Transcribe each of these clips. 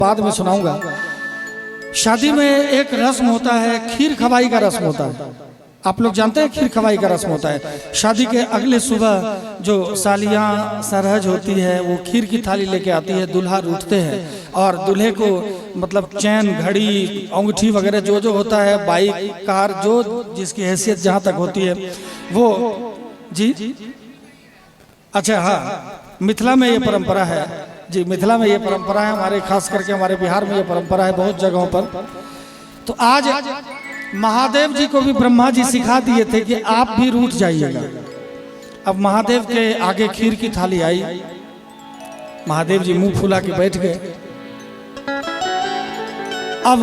बाद में सुनाऊंगा। शादी में एक रस्म होता है, खीर खवाई का रस्म होता है। आप लोग जानते हैं खीर खवाई का रस्म होता है। शादी के अगले सुबह जो सालियाँ सरहज होती है वो खीर की थाली लेके आती है, दूल्हा रूठते हैं और दूल्हे को मतलब चैन, घड़ी, अंगूठी वगैरह जो जो होता है, बाइक, कार, जो जिसकी हैसियत जहाँ तक होती है वो जी। अच्छा हाँ, मिथिला में ये परंपरा है जी, मिथिला में ये परंपरा है। हमारे खास करके हमारे बिहार में ये परंपरा है बहुत जगहों पर। तो आज महादेव जी को भी ब्रह्मा जी सिखा दिए थे कि आप भी रूठ जाइएगा। अब महादेव के आगे खीर की थाली आई, महादेव जी मुंह फुला के बैठ गए। अब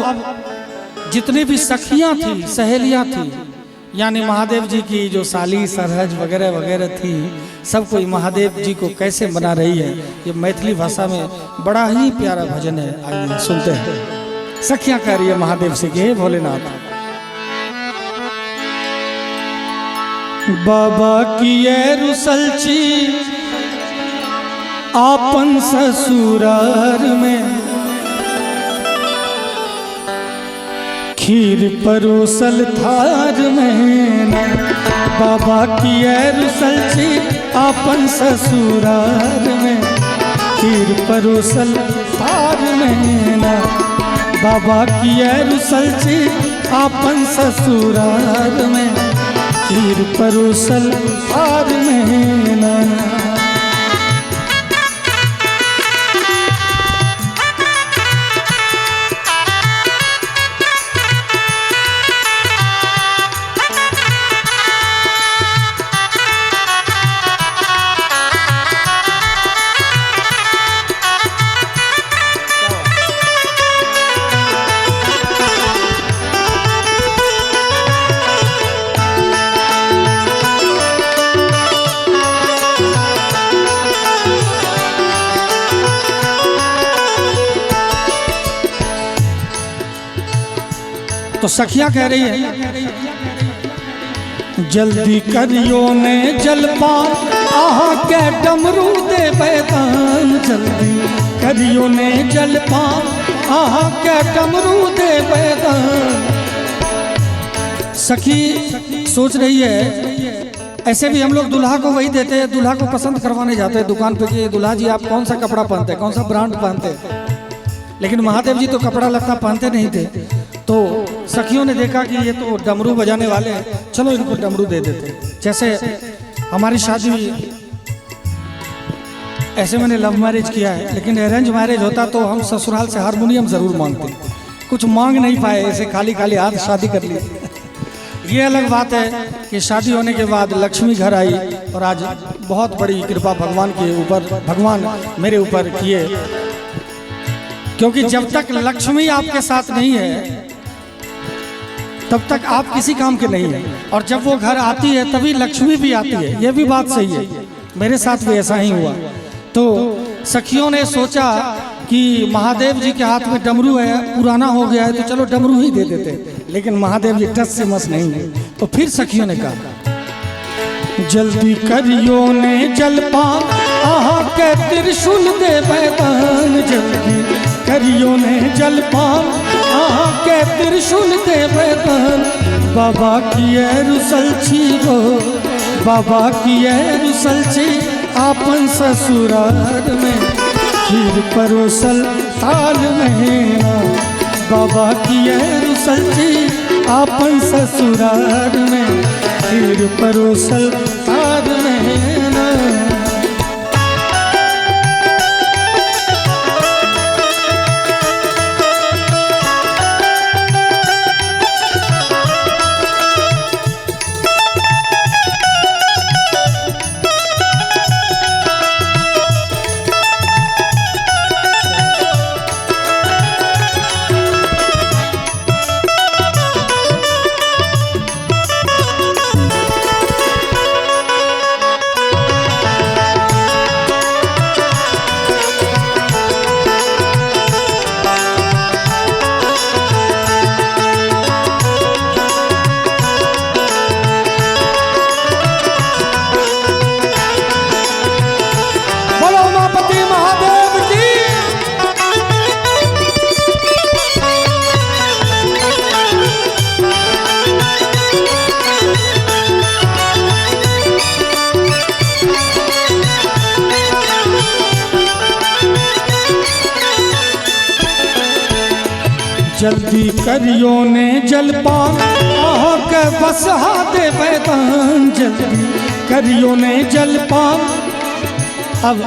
जितनी भी सखियां थी, सहेलियां थी, यानी महादेव जी की जो साली सरहज वगैरह वगैरह थी, सब कोई महादेव जी को कैसे मना रही है। ये मैथिली भाषा में बड़ा ही प्यारा भजन है, आइए सुनते हैं। सखियां कह रही है महादेव से कि हे भोलेनाथ, बाबा की रुसलची आपन ससुरार में, खीर परोसल थार में। बाबा की रुसलची आपन ससुरार में, खीर परोसल थार में। बाबा की रुसलची आपन ससुरार में, खीर परोसल थार में। तो सखियां कह रही है, जल्दी करियो ने जलपान, आहा के डमरू दे बैदान। जल्दी करियो ने जलपान, आहा के डमरू दे बैदान। सखी सोच रही है, ऐसे भी हम लोग दूल्हा को वही देते हैं, दूल्हा को पसंद करवाने जाते हैं दुकान पे कि दूल्हा जी आप कौन सा कपड़ा पहनते हैं, कौन सा ब्रांड पहनते हैं। लेकिन महादेव जी तो कपड़ा लत्ता पहनते नहीं थे। तो सखियों ने देखा कि ये तो डमरू बजाने वाले हैं, चलो इनको डमरू दे देते। जैसे हमारी शादी ऐसे मैंने लव मैरिज किया है, लेकिन अरेंज मैरिज होता तो हम ससुराल से हारमोनियम जरूर मांगते। कुछ मांग नहीं पाए, ऐसे खाली खाली हाथ शादी कर ली। ये अलग बात है कि शादी होने के बाद लक्ष्मी घर आई और आज बहुत बड़ी कृपा भगवान के ऊपर, भगवान मेरे ऊपर किए। क्योंकि जब तक लक्ष्मी आपके साथ नहीं है तब तक आप किसी काम के नहीं हैं, और जब वो घर आती है तभी लक्ष्मी भी आती है। ये भी बात सही है, मेरे साथ भी ऐसा ही हुआ। तो सखियों ने सोचा कि महादेव जी के हाथ में डमरू है, पुराना हो गया है, तो चलो डमरू ही दे देते। लेकिन महादेव जी टस से मस नहीं है। तो फिर सखियों ने कहा, जल्दी करियो ने जलपान, आहा के त्रिशूल दे बैदान। जल्दी करियो ने जलपान, आहा के त्रिशूल दे बैदान। बाबा की रुसलची गो, बाबा की रुसलची आपन ससुरार में, खीर परोसल थाल में। बाबा की रुसलची आपन ससुरार में, खीर परोसल थाल में। जल्दी करियो ने जलपान आहा के बसहा दे मैदान, जल्दी करियो ने जलपान। अब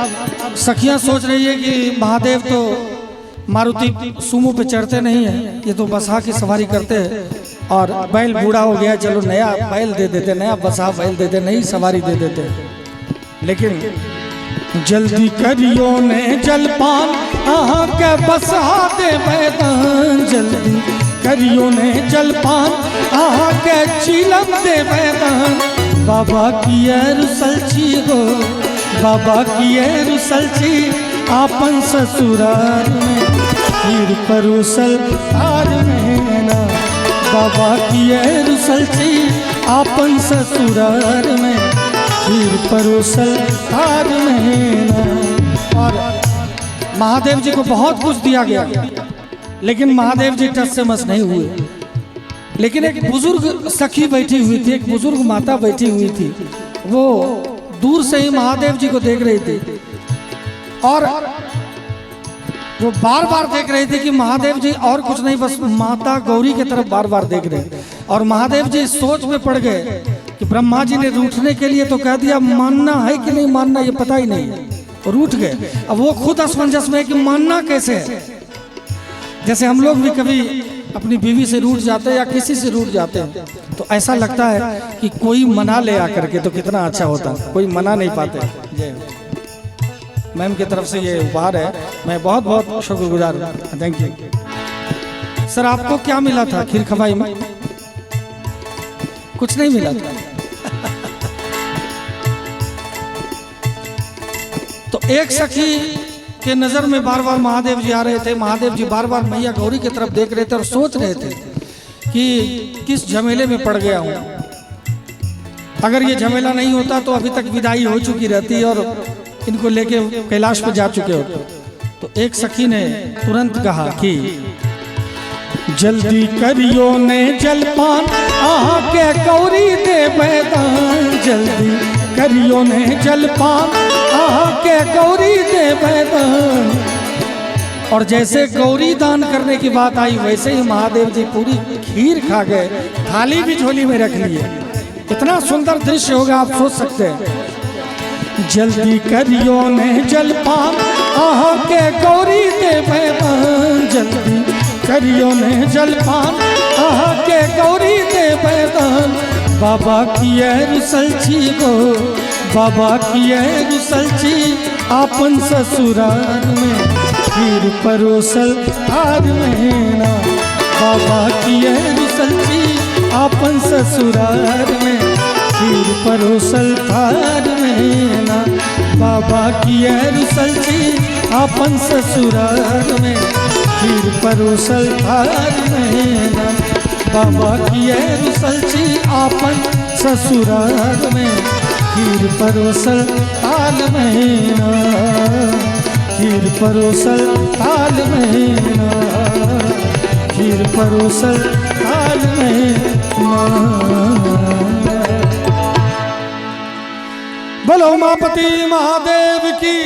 सखियां सोच रही है कि महादेव तो मारुति सुमो पे चढ़ते नहीं है, ये तो बसहा की सवारी करते हैं और बैल बूढ़ा हो गया, चलो नया बैल दे देते, नया बसहा बैल देते, नई सवारी दे देते। लेकिन जल्दी करियो ने जलपान आहा के बसहा दे मैदान, जल्दी करियो ने जलपान आहा के चीलम दे मैदान। बाबा की रुसलची हो, बाबा की रुसलची आपन ससुराल में, खीर परोसल थार में ना। बाबा की रुसलची आपन ससुराल में, खीर परोसल थार में ना। और महादेव जी को बहुत कुछ दिया गया, लेकिन महादेव जी टस से मस नहीं हुए। लेकिन एक बुजुर्ग सखी बैठी हुई थी, एक बुजुर्ग माता बैठी हुई थी, वो दूर से ही महादेव जी को देख रही थी और वो बार बार देख रहे थे कि महादेव जी और कुछ नहीं, बस माता गौरी की तरफ बार बार देख रहे। और महादेव जी सोच में पड़ गए कि ब्रह्मा जी ने रूठने के लिए तो कह दिया, मानना है कि नहीं मानना ये पता ही नहीं, रूठ गए। अब वो खुद असमंजस में है कि मानना कैसे है। जैसे हम लोग भी कभी अपनी बीवी से रूठ जाते हैं या किसी से रूठ जाते हैं तो ऐसा लगता है कि कोई मना ले आकर के तो कितना अच्छा होता, कोई मना नहीं पाते। जय मैम की तरफ से ये उपहार है, मैं बहुत बहुत शुक्रगुजार हूँ, थैंक यू। सर आपको क्या मिला था खीर खवाई में? कुछ नहीं मिला था। तो एक सखी के नजर में बार बार महादेव जी आ रहे थे, महादेव जी बार बार मैया गौरी की तरफ देख रहे थे और सोच रहे थे कि किस झमेले में पड़ गया हूं। अगर ये झमेला नहीं होता तो अभी तक विदाई हो चुकी रहती और इनको लेके कैलाश पर जा चुके होते। तो एक सखी ने तुरंत कहा कि जल्दी करियो ने जलपान आहा के गौरी दे मैदान, जल्दी करियो ने जलपान आहा के गौरी दे मैदान। और जैसे गौरी दान करने की बात आई वैसे ही महादेव जी पूरी खीर खा गए, थाली भी झोली में रख लिए। इतना सुंदर दृश्य होगा, आप सोच सकते हैं। जल्दी करियो ने जलपान आहा के गौरी दे मैदान, जल्दी करियो ने जलपान आहा के गौरी दे मैदान। बाबा की रुसलची हो, बाबा की रुसलची आपन ससुराल में, खीर परोसल थार में ना। बाबा की रुसलची आपन ससुराल में, खीर परोसल थार में ना। बाबा की रुसलची आपन ससुराल में, खीर परोसल थार में ना। बाबा की रुसलची आपन ससुराल में, खीर परोसल थाल में ना। खीर परोसल थाल में ना, खीर परोसल थाल में ना। बोलो उमापति महादेव की।